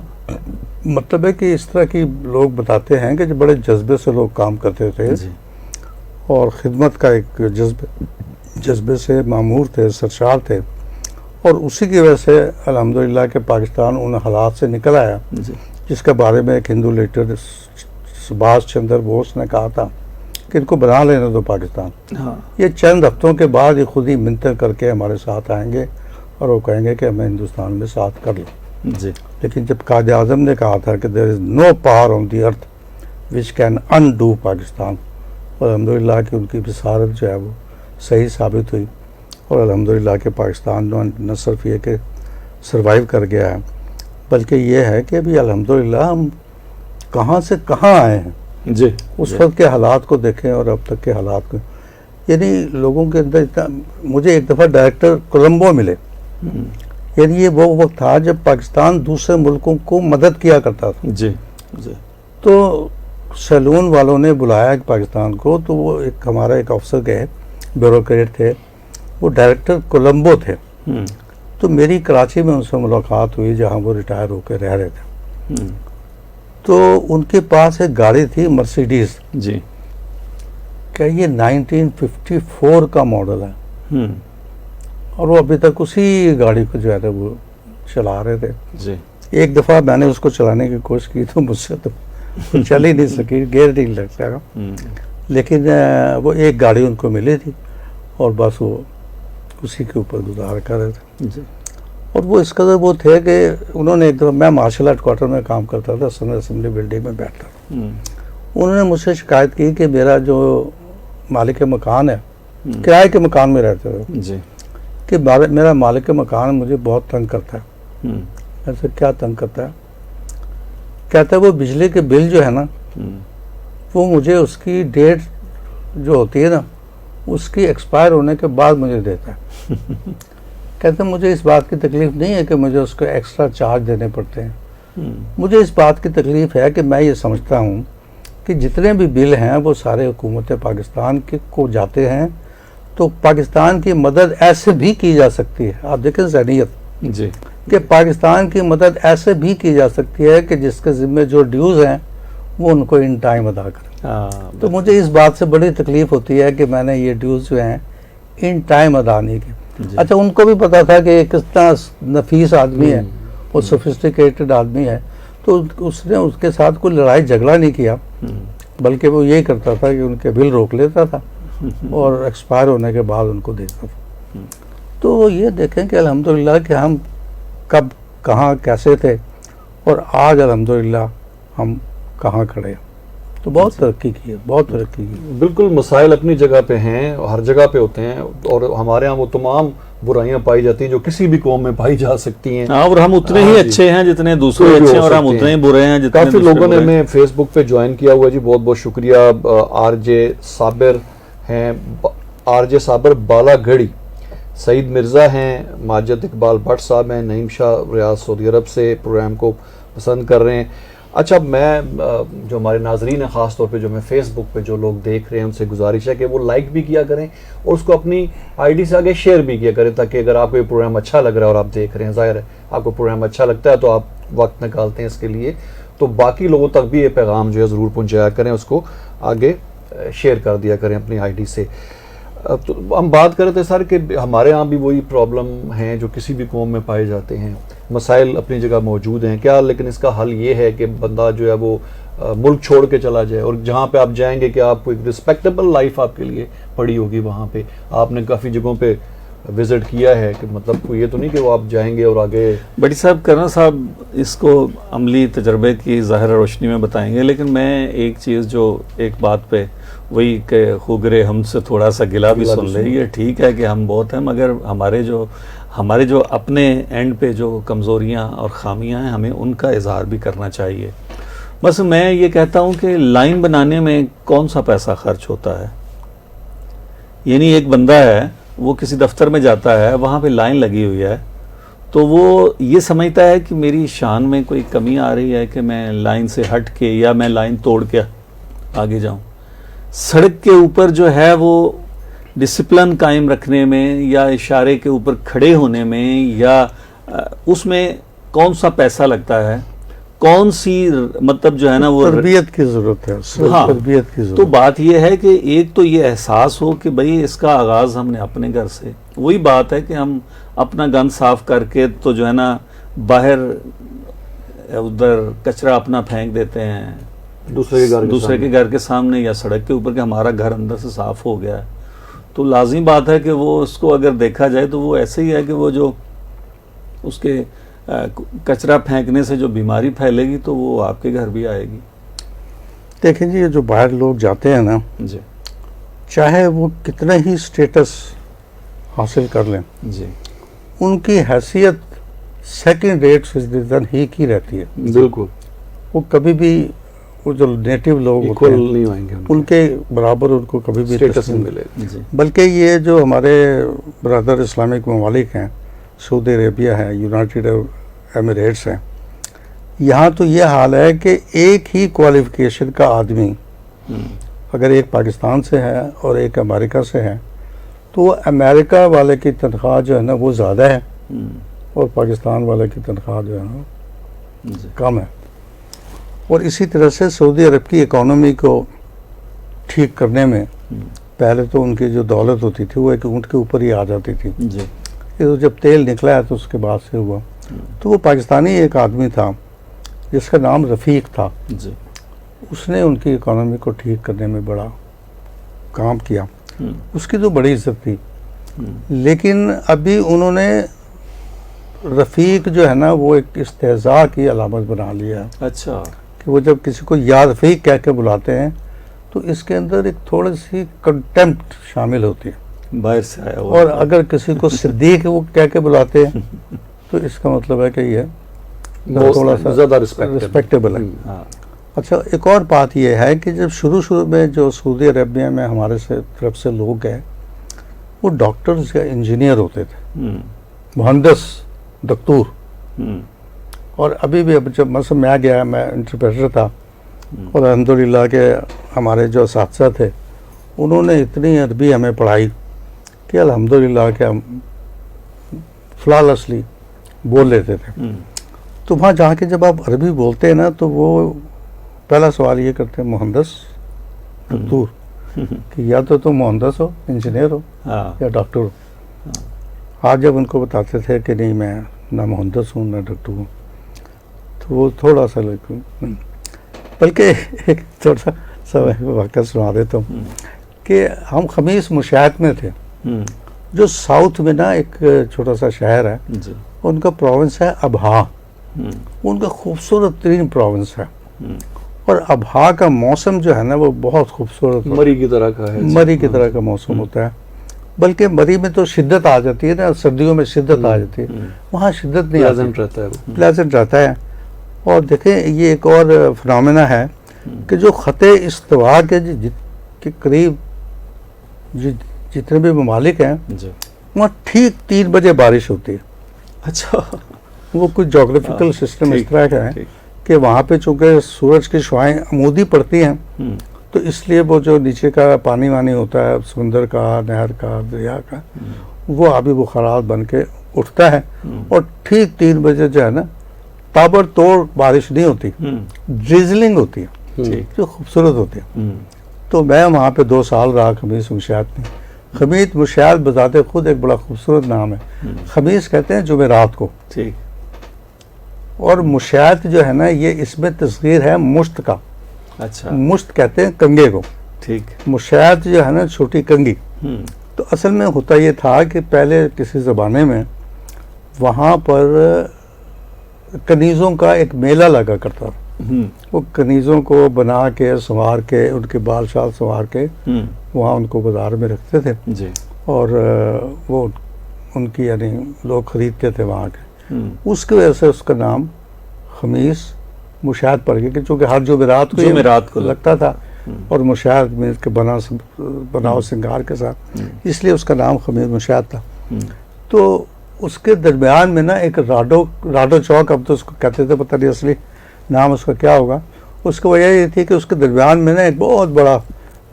مطلب ہے کہ اس طرح کی لوگ بتاتے ہیں کہ جو بڑے جذبے سے لوگ کام کرتے تھے جی اور خدمت کا ایک جذبے سے معمور تھے، سرشار تھے. اور اسی کی وجہ سے الحمدللہ کہ پاکستان ان حالات سے نکل آیا جی جس کے بارے میں ایک ہندو لیڈر سبھاش چندر بوس نے کہا تھا کہ ان کو بنا لینے دو پاکستان. ہاں یہ چند ہفتوں کے بعد یہ خود ہی منتیں کر کے ہمارے ساتھ آئیں گے اور وہ کہیں گے کہ ہمیں ہندوستان میں ساتھ کر لو. جی لیکن جب قائد اعظم نے کہا تھا کہ there is no power on the earth which can Indo Pakistan, اور الحمدللہ کہ ان کی بصارت جو ہے وہ صحیح ثابت ہوئی. اور الحمدللہ کہ پاکستان نہ صرف یہ کہ سروائیو کر گیا ہے بلکہ یہ ہے کہ ابھی الحمدللہ ہم کہاں سے کہاں آئے ہیں. جی اس وقت کے حالات کو دیکھیں اور اب تک کے حالات کو، یعنی لوگوں کے اندر اتنا. مجھے ایک دفعہ ڈائریکٹر کولمبو ملے، یعنی یہ وہ وقت تھا جب پاکستان دوسرے ملکوں کو مدد کیا کرتا تھا. جی جی تو سیلون والوں نے بلایا پاکستان کو، تو وہ ایک ہمارا ایک افسر گئے، بیوروکریٹ تھے، وہ ڈائریکٹر کولمبو تھے. تو میری کراچی میں ان سے ملاقات ہوئی جہاں وہ ریٹائر ہو کے رہ رہے تھے. تو ان کے پاس ایک گاڑی تھی مرسیڈیز، جی کہ یہ 1954 کا ماڈل ہے اور وہ ابھی تک اسی گاڑی کو جو ہے وہ چلا رہے تھے. جی ایک دفعہ میں نے اس کو چلانے کی کوشش کی تو مجھ سے تو چل ہی نہیں سکی، گیئر نہیں لگ سکا. لیکن وہ ایک گاڑی ان کو ملی تھی اور بس وہ اسی کے اوپر گزار کر رہے تھے. جی اور وہ اس قدر وہ تھے کہ انہوں نے ایک دفعہ، میں مارشل ہیڈ کوارٹر میں کام کرتا تھا، سینٹرل اسمبلی بلڈنگ میں بیٹھتا تھا. انہوں نے مجھ سے شکایت کی کہ میرا جو مالک مکان ہے، کرائے کے مکان میں رہتے تھے، جی کہ میرا مالک مکان مجھے بہت تنگ کرتا ہے. ایسے کیا تنگ کرتا ہے؟ کہتا ہے وہ بجلی کے بل جو ہے نا وہ مجھے اس کی ڈیٹ جو ہوتی ہے نا اس کی ایکسپائر ہونے کے بعد مجھے دیتا ہے. کہتے ہیں مجھے اس بات کی تکلیف نہیں ہے کہ مجھے اس کو ایکسٹرا چارج دینے پڑتے ہیں. مجھے اس بات کی تکلیف ہے کہ میں یہ سمجھتا ہوں کہ جتنے بھی بل ہیں وہ سارے حکومت پاکستان کے کو جاتے ہیں، تو پاکستان کی مدد ایسے بھی کی جا سکتی ہے. آپ دیکھیں ذہنیت جی کہ پاکستان کی مدد ایسے بھی کی جا سکتی ہے کہ جس کے ذمہ جو ڈیوز ہیں وہ ان کو ان ٹائم ادا کریں. تو مجھے اس بات سے بڑی تکلیف ہوتی ہے کہ میں نے یہ ڈیوز جو ہیں ان ٹائم ادا نہیں کی. اچھا ان کو بھی پتا تھا کہ یہ کتنا نفیس آدمی ہے، وہ سوفسٹیکیٹڈ آدمی ہے، تو اس نے اس کے ساتھ کوئی لڑائی جھگڑا نہیں کیا، بلکہ وہ یہی کرتا تھا کہ ان کے بل روک لیتا تھا اور ایکسپائر ہونے کے بعد ان کو دیتا تھا. تو یہ دیکھیں کہ الحمدللہ کہ ہم کب کہاں کیسے تھے اور آج الحمدللہ ہم کہاں کھڑے ہیں. تو بہت ترقی کی ہے، بہت ترقی کی. بالکل مسائل اپنی جگہ پہ ہیں، ہر جگہ پہ ہوتے ہیں، اور ہمارے ہاں وہ تمام برائیاں پائی جاتی ہیں جو کسی بھی قوم میں پائی جا سکتی ہیں. اور ہم اتنے ہی اچھے ہیں جتنے دوسرے اچھے ہیں، اور ہم اتنے ہی برے ہیں جتنے کافی لوگوں نے ہمیں فیس بک پہ جوائن کیا ہوا ہے. جی بہت بہت شکریہ. آر جے صابر ہیں، آر جے صابر بالا گھڑی، سعید مرزا ہیں، ماجد اقبال بٹ صاحب ہیں، نعیم شاہ ریاض سعودی عرب سے پروگرام کو پسند کر رہے ہیں. اچھا میں جو ہمارے ناظرین ہیں، خاص طور پہ جو میں فیس بک پہ جو لوگ دیکھ رہے ہیں ان سے گزارش ہے کہ وہ لائک بھی کیا کریں اور اس کو اپنی آئی ڈی سے آگے شیئر بھی کیا کریں، تاکہ اگر آپ کو یہ پروگرام اچھا لگ رہا ہے اور آپ دیکھ رہے ہیں، ظاہر ہے آپ کو پروگرام اچھا لگتا ہے تو آپ وقت نکالتے ہیں اس کے لیے، تو باقی لوگوں تک بھی یہ پیغام جو ہے ضرور پہنچایا کریں، اس کو آگے شیئر کر دیا کریں اپنی آئی ڈی سے. تو ہم بات کر رہے تھے سر کہ ہمارے ہاں بھی وہی پرابلم ہیں جو کسی بھی قوم میں پائے جاتے ہیں، مسائل اپنی جگہ موجود ہیں کیا، لیکن اس کا حل یہ ہے کہ بندہ جو ہے وہ ملک چھوڑ کے چلا جائے، اور جہاں پہ آپ جائیں گے کہ آپ کو ایک رسپیکٹیبل لائف آپ کے لیے پڑی ہوگی، وہاں پہ آپ نے کافی جگہوں پہ وزٹ کیا ہے کہ مطلب یہ تو نہیں کہ وہ آپ جائیں گے اور آگے؟ بڑی صاحب کرنا صاحب اس کو عملی تجربے کی ظاہر روشنی میں بتائیں گے، لیکن میں ایک چیز جو ایک بات پہ وہی کہ خوگرے ہم سے تھوڑا سا گلا بھی سن لے، یہ ٹھیک ہے کہ ہم بہت ہیں، مگر ہمارے جو اپنے اینڈ پہ جو کمزوریاں اور خامیاں ہیں ہمیں ان کا اظہار بھی کرنا چاہیے. بس میں یہ کہتا ہوں کہ لائن بنانے میں کون سا پیسہ خرچ ہوتا ہے؟ یعنی ایک بندہ ہے، وہ کسی دفتر میں جاتا ہے، وہاں پہ لائن لگی ہوئی ہے، تو وہ یہ سمجھتا ہے کہ میری شان میں کوئی کمی آ رہی ہے کہ میں لائن سے ہٹ کے یا میں لائن توڑ کے آگے جاؤں. سڑک کے اوپر جو ہے وہ ڈسپلن قائم رکھنے میں یا اشارے کے اوپر کھڑے ہونے میں یا اس میں کون سا پیسہ لگتا ہے، کون سی مطلب جو ہے نا وہ تربیت کی ضرورت ہے. ہاں، تربیت کی ضرورت. تو بات یہ ہے کہ ایک تو یہ احساس ہو کہ بھئی اس کا آغاز ہم نے اپنے گھر سے، وہی بات ہے کہ ہم اپنا گند صاف کر کے تو جو ہے نا باہر ادھر کچرا اپنا پھینک دیتے ہیں دوسرے کے گھر کے سامنے یا سڑک کے اوپر کہ ہمارا گھر اندر سے صاف ہو گیا ہے. تو لازمی بات ہے کہ وہ اس کو اگر دیکھا جائے تو وہ ایسے ہی ہے کہ وہ جو اس کے کچرا پھینکنے سے جو بیماری پھیلے گی تو وہ آپ کے گھر بھی آئے گی. دیکھیں جی، یہ جو باہر لوگ جاتے ہیں نا، جی چاہے وہ کتنا ہی سٹیٹس حاصل کر لیں، جی ان کی حیثیت سیکنڈ ریٹ سٹیزن ہی کی رہتی ہے. بالکل، وہ کبھی بھی وہ جو نیٹو لوگ ہوتے ایکول ہیں نہیں ہوئیں گے، ان کے برابر ان کو کبھی بھی اسٹیٹس تسلیم نہیں ملے. جی بلکہ یہ جو ہمارے برادر اسلامک ممالک ہیں، سعودی عربیہ ہے، یونائٹڈ ایمریٹس ہیں، یہاں تو یہ حال ہے کہ ایک ہی کوالیفیکیشن کا آدمی اگر ایک پاکستان سے ہے اور ایک امریکہ سے ہے تو امریکہ والے کی تنخواہ جو ہے نا وہ زیادہ ہے اور پاکستان والے کی تنخواہ جو ہے نا جی کم ہے. اور اسی طرح سے سعودی عرب کی اکانومی کو ٹھیک کرنے میں پہلے تو ان کی جو دولت ہوتی تھی وہ ایک اونٹ کے اوپر ہی آ جاتی تھی. جی یہ تو جب تیل نکلا ہے تو اس کے بعد سے ہوا. تو وہ پاکستانی ایک آدمی تھا جس کا نام رفیق تھا، جی اس نے ان کی اکانومی کو ٹھیک کرنے میں بڑا کام کیا. اس کی تو بڑی عزت تھی، لیکن ابھی انہوں نے رفیق جو ہے نا وہ ایک استہزاء کی علامت بنا لیا ہے اچھا کہ وہ جب کسی کو یا رفیق کہہ کے بلاتے ہیں تو اس کے اندر ایک تھوڑی سی کنٹمپٹ شامل ہوتی ہے. باہر سے آیا ہوا. اور اگر کسی کو صدیق وہ کہہ کے بلاتے ہیں تو اس کا مطلب ہے کہ یہ تھوڑا سا زیادہ ریسپیکٹیبل ہے. ہاں اچھا، ایک اور بات یہ ہے کہ جب شروع میں جو سعودی عربیہ میں ہمارے طرف سے لوگ گئے وہ ڈاکٹرز یا انجینئر ہوتے تھے، مہندس، دکتور. اور ابھی بھی اب جب مثلا میں گیا، میں انٹرپریٹر تھا اور الحمدللہ کہ ہمارے جو اساتذہ تھے انہوں نے اتنی عربی ہمیں پڑھائی کہ الحمدللہ کہ ہم فلالیسلی بول لیتے تھے. تو وہاں جا کے جب آپ عربی بولتے ہیں نا تو وہ پہلا سوال یہ کرتے ہیں مہندس، دکتور، کہ یا تو تم مہندس ہو، انجینئر ہو یا ڈاکٹر ہو. آج جب ان کو بتاتے تھے کہ نہیں میں نہ مہندس ہوں نہ ڈاکٹر ہوں تو وہ تھوڑا سا بلکہ ایک تھوڑا سا واقعہ سنا دیتا ہوں کہ ہم خمیس مشاہد میں تھے جو ساؤتھ میں نا ایک چھوٹا سا شہر ہے، ان کا پروونس ہے ابہا. ان کا خوبصورت ترین پروونس ہے اور ابہا کا موسم جو ہے نا وہ بہت خوبصورت مری کی طرح کا ہے، مری کی طرح کا موسم ہوتا ہے. بلکہ مری میں تو شدت آ جاتی ہے نا، سردیوں میں شدت آ جاتی ہے، وہاں شدت نہیں پلیزنٹ آتی، رہتا ہے، پلیزنٹ رہتا ہے. اور دیکھیں یہ ایک اور فنامنا ہے کہ جو خط استوا کے قریب جتنے بھی ممالک ہیں وہاں ٹھیک 3 بجے بارش ہوتی ہے. اچھا، وہ کچھ جغرافیکل سسٹم اس طرح کا ہے کہ وہاں پہ چونکہ سورج کی شعائیں عمودی پڑتی ہیں تو اس لیے وہ جو نیچے کا پانی وانی ہوتا ہے سمندر کا، نہر کا، دریا کا، وہ آبی بخارات بن کے اٹھتا ہے اور ٹھیک 3 بجے جو ہے نا تابڑ توڑ بارش نہیں ہوتی، ڈریزلنگ ہوتی ہے جو خوبصورت ہوتی ہے. تو میں وہاں پہ 2 سال رہا خمیس مشاہد میں. خمیس مشاہد بذات خود ایک بڑا خوبصورت نام ہے. خمیس کہتے ہیں جمعرات کو، ٹھیک. اور مشاہد جو ہے نا یہ اس میں تصغیر ہے مشت کا. اچھا، مشت کہتے ہیں کنگے کو، ٹھیک. مشاہد جو ہے نا چھوٹی کنگی. تو تو اصل میں ہوتا یہ تھا کہ پہلے کسی زمانے میں وہاں پر کنیزوں کا ایک میلہ لگا کرتا تھا. وہ کنیزوں کو بنا کے سنوار کے ان کے بال شال سنوار کے وہاں ان کو بازار میں رکھتے تھے جی. اور وہ ان کی یعنی لوگ خریدتے تھے وہاں کے. اس کی وجہ سے اس کا نام خمیس مشاہد پڑ گیا کہ چونکہ ہر جمعرات کو لگتا تھا اور مشاہد میں کے بناؤ سنگار کے ساتھ اس لیے اس کا نام خمیس مشاہد تھا. تو اس کے درمیان میں نا ایک راڈو چوک اب تو اس کو کہتے تھے پتہ نہیں اصلی نام اس کا کیا ہوگا. اس کی وجہ یہ تھی کہ اس کے درمیان میں نا ایک بہت بڑا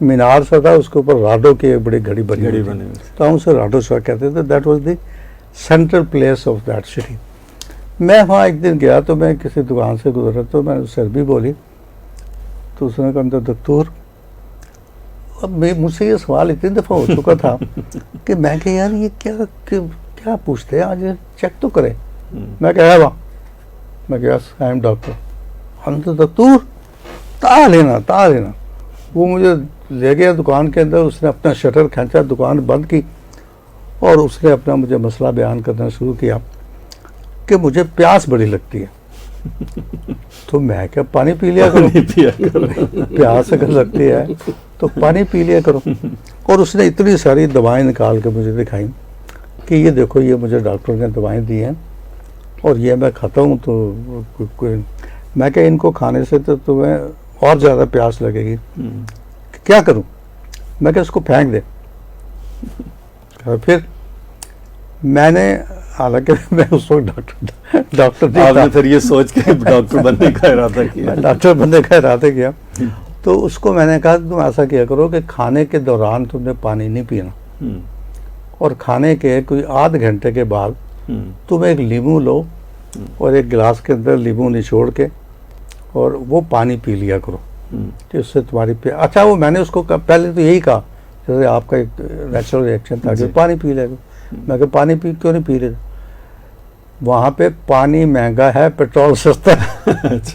مینار سا تھا اس کے اوپر راڈو کی ایک بڑی گھڑی بنی ہوئی تھی تو ہم اسے راڈو چوک کہتے تھے. That was the central place of that city. میں وہاں ایک دن گیا تو میں کسی دکان سے گزرا تو میں اس سے عربی بولی تو اس نے کہا دکتور. اب مجھ سے یہ سوال اتنی دفعہ ہو چکا تھا کہ میں کہ یار یہ کیا پوچھتے ہیں آج چیک تو کریں. میں کہا وہاں میں کہ یس آئی ایم ڈاکٹر. ہم تو دکتور تا لینا. وہ مجھے لے گیا دکان کے اندر. اس نے اپنا شٹر کھینچا دکان بند کی اور اس نے اپنا مجھے مسئلہ بیان کرنا شروع کیا کہ مجھے پیاس بڑی لگتی ہے. تو میں کیا پانی پی لیا کرو. پیاس اگر لگتی ہے تو پانی پی لیا کرو. اور اس نے اتنی ساری دوائیں نکال کے مجھے دکھائیں کہ یہ دیکھو یہ مجھے ڈاکٹر نے دوائیں دی ہیں اور یہ میں کھاتا ہوں تو میں کہ ان کو کھانے سے تو تمہیں اور زیادہ پیاس لگے گی. کیا کروں؟ میں کہ اس کو پھینک دے. پھر میں نے حالانکہ میں اس وقت ڈاکٹر آپ نے پھر یہ سوچ کے ڈاکٹر بننے کا ارادہ کیا. ڈاکٹر بننے کا ارادہ کیا. تو اس کو میں نے کہا تم ایسا کیا کرو کہ کھانے کے دوران تم نے پانی نہیں پینا اور کھانے کے کوئی آدھ گھنٹے کے بعد تم ایک لیمو لو اور ایک گلاس کے اندر لیمو نچوڑ کے اور وہ پانی پی لیا کرو کہ اس سے تمہاری اچھا وہ میں نے اس کو پہلے تو یہی کہا جیسے آپ کا ایک نیچرل ریئیکشن تھا کہ پانی پی لے گا. میں کہ پانی کیوں نہیں پی رہے؟ وہاں پہ پانی مہنگا ہے پیٹرول سستا ہے.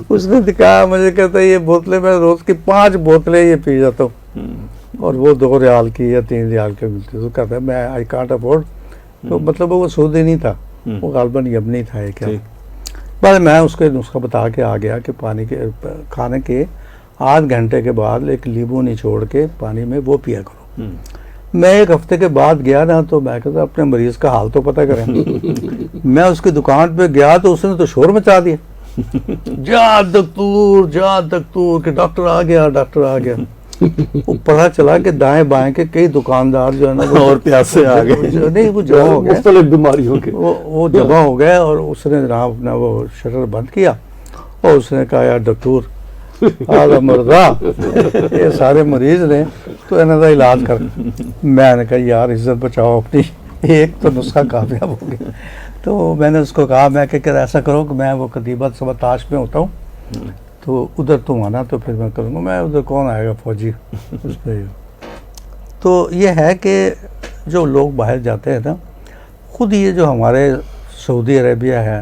اس نے دکھایا مجھے کہتا ہے یہ بوتلیں میں روز کی 5 بوتلیں یہ پی جاتا ہوں اور وہ 2 ریال کی یا 3 ریال کی ملتی. تو کہتا ہے میں آئی کانٹ افورڈ. تو مطلب وہ سودی نہیں تھا وہ غالباً یمنی تھا. یہ کیا بعد میں اس کو نسخہ بتا کے آ گیا کہ پانی کے کھانے کے آدھ گھنٹے کے بعد ایک لیمو نچوڑ کے پانی میں وہ پیا کرو. میں ایک ہفتے کے بعد گیا نا تو میں کہتا اپنے مریض کا حال تو پتہ کریں. میں اس کی دکان پہ گیا تو اس نے تو شور مچا دیا. جا دکتور کہ ڈاکٹر آ گیا. وہ پتا چلا کہ دائیں بائیں کے کئی دکاندار جو ہے نا اور پیاسے آ گئے. نہیں وہ جمع ہو گئے مختلف بیماریوں کے وہ جمع ہو گئے اور اس نے جناب اپنا وہ شٹر بند کیا اور اس نے کہا یار ڈاکٹر مرضا یہ سارے مریض نے تو انہوں کا علاج کر. میں نے کہا یار عزت بچاؤ اپنی. ایک تو نسخہ کامیاب ہو گیا. تو میں نے اس کو کہا میں کہ ایسا کرو کہ میں وہ قدیبت سبتاش میں ہوتا ہوں تو ادھر تم آنا تو پھر میں کروں گا. میں ادھر کون آئے گا فوجی اس پہ. تو یہ ہے کہ جو لوگ باہر جاتے ہیں نا خود یہ جو ہمارے سعودی عربیہ ہے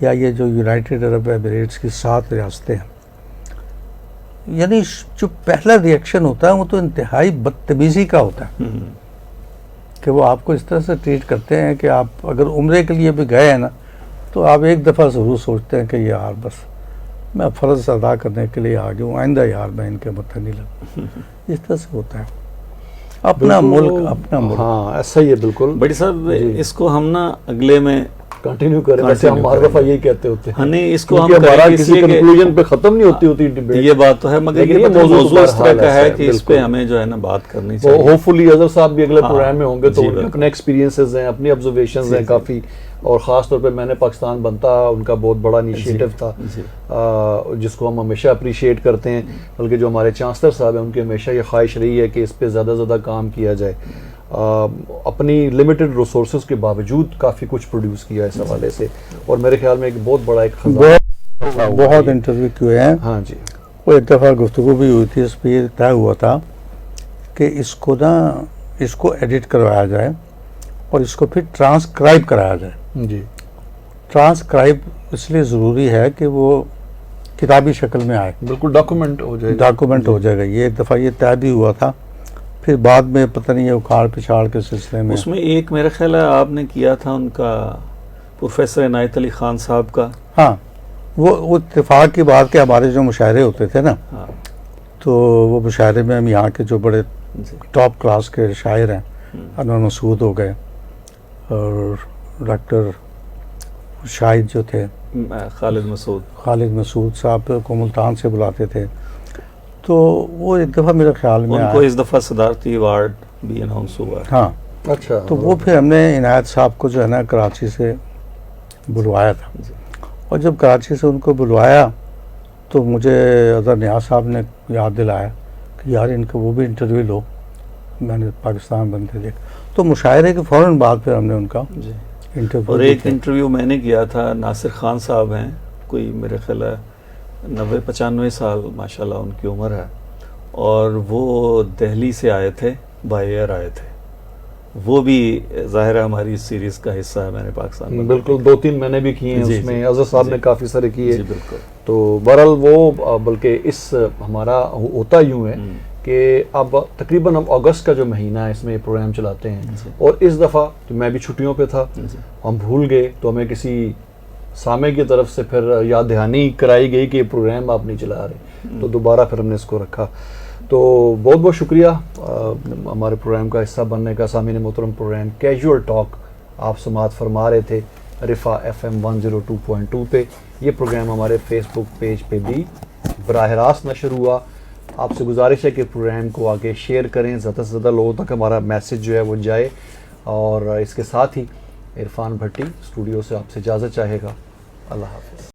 یا یہ جو یونائٹڈ عرب ایمریٹس کی 7 ریاستیں ہیں یعنی جو پہلا ریئیکشن ہوتا ہے وہ تو انتہائی بدتمیزی کا ہوتا ہے کہ وہ آپ کو اس طرح سے ٹریٹ کرتے ہیں کہ آپ اگر عمرے کے لیے بھی گئے ہیں نا تو آپ ایک دفعہ ضرور سوچتے ہیں کہ یار بس میں فرض ادا کرنے کے لیے آ گیا ہوں آئندہ یار میں ان کے متھے نہیں لگا. اس طرح سے ہوتا ہے اپنا ملک. ہاں ایسا ہی ہے بالکل. بڑی صاحب اس کو ہم نا اگلے میں کنٹینیو کریں. ویسے ہم ہر دفعہ یہی کہتے ہوتے ہیں. نہیں اس کو ہم ہمارا کسی کنکلوژن پہ ختم نہیں ہوتی ڈیبیٹ. یہ بات تو ہے مگر یہ موضوع اس طرح کا ہے کہ اس پہ ہمیں جو ہے نا بات کرنی چاہیے. ہوپ فلی اظہر صاحب بھی اگلے پروگرام میں ہوں گے تو ان کے اپنے ایکسپیرینسز ہیں اپنی آبزرویشنز ہیں کافی. اور خاص طور پہ میں نے پاکستان بنتا ان کا بہت بڑا انیشیٹو تھا جس کو ہم ہمیشہ اپریشیٹ کرتے ہیں. بلکہ جو ہمارے چانسلر صاحب ہیں ان کی ہمیشہ یہ خواہش رہی ہے کہ اس پہ زیادہ زیادہ کام کیا جائے. اپنی لمیٹڈ ریسورسز کے باوجود کافی کچھ پروڈیوس کیا اس حوالے سے اور میرے خیال میں ایک بہت بڑا ایک خزانہ. بہت انٹرویو کیے ہیں. ہاں جی. وہ ایک دفعہ گفتگو بھی ہوئی تھی اس پہ یہ طے ہوا تھا کہ اس کو ایڈٹ کروایا جائے اور اس کو پھر ٹرانسکرائب کرایا جائے. جی. ٹرانسکرائب اس لیے ضروری ہے کہ وہ کتابی شکل میں آئے. بالکل ڈاکومنٹ ہو جائے گا. یہ ایک دفعہ یہ طے بھی ہوا تھا. پھر بعد میں پتہ نہیں اکھاڑ پچھاڑ کے سلسلے میں اس میں ایک میرا خیال ہے آپ نے کیا تھا ان کا پروفیسر عنایت علی خان صاحب کا. ہاں وہ اتفاق کی بات کہ ہمارے جو مشاعرے ہوتے تھے نا ہاں تو وہ مشاعرے میں ہم یہاں کے جو بڑے جی ٹاپ کلاس کے شاعر ہیں انور مسعود ہو گئے اور ڈاکٹر شاہد جو تھے خالد مسعود. خالد مسعود صاحب کو ملتان سے بلاتے تھے تو وہ ایک دفعہ میرے خیال میں ان کو آیا. اس دفعہ صدارتی ایوارڈ بھی اناؤنس ہوا ہے. ہاں اچھا تو وہ پھر ہم نے عنایت صاحب کو جو ہے نا کراچی سے بلوایا تھا جی. اور جب کراچی سے ان کو بلوایا تو مجھے اظہر نیاز صاحب نے یاد دلایا کہ یار ان کا وہ بھی انٹرویو لو. میں نے پاکستان بنتے دیکھ تو مشاعرے کے فوراً بعد پھر ہم نے ان کا جی. انٹرویو اور ایک انٹرویو میں نے کیا تھا ناصر خان صاحب ہیں, کوئی میرے خیال ہے 90-95 سال ماشاءاللہ ان کی عمر ہے, اور وہ دہلی سے آئے تھے, بائی ایئر آئے تھے. وہ بھی ظاہر ہے ہماری اس سیریز کا حصہ ہے. میں نے پاکستان میں بالکل 2-3 میں نے بھی کیے ہیں جی، اس میں, جی، اظہر صاحب جی. نے کافی سارے کیے. جی بالکل. تو بہرحال وہ بلکہ اس ہمارا ہوتا یوں ہے کہ اب تقریباً ہم اگست کا جو مہینہ ہے اس میں یہ پروگرام چلاتے ہیں, جی. اور اس دفعہ تو میں بھی چھٹیوں پہ تھا, جی. ہم بھول گئے تو ہمیں کسی سامع کی طرف سے پھر یاد دہانی کرائی گئی کہ یہ پروگرام آپ نہیں چلا رہے, تو دوبارہ پھر ہم نے اس کو رکھا. تو بہت بہت شکریہ ہمارے پروگرام کا حصہ بننے کا. سامعین محترم, پروگرام کیجول ٹاک آپ سماعت فرما رہے تھے رفا FM 102.2 پہ. یہ پروگرام ہمارے فیس بک پیج پہ بھی براہ راست نشر ہوا. آپ سے گزارش ہے کہ پروگرام کو آگے شیئر کریں, زیادہ سے زیادہ لوگوں تک ہمارا میسج جو ہے وہ جائے. اور اس کے ساتھ ہی عرفان بھٹی اسٹوڈیو سے آپ سے اجازت چاہے گا. اللہ حافظ.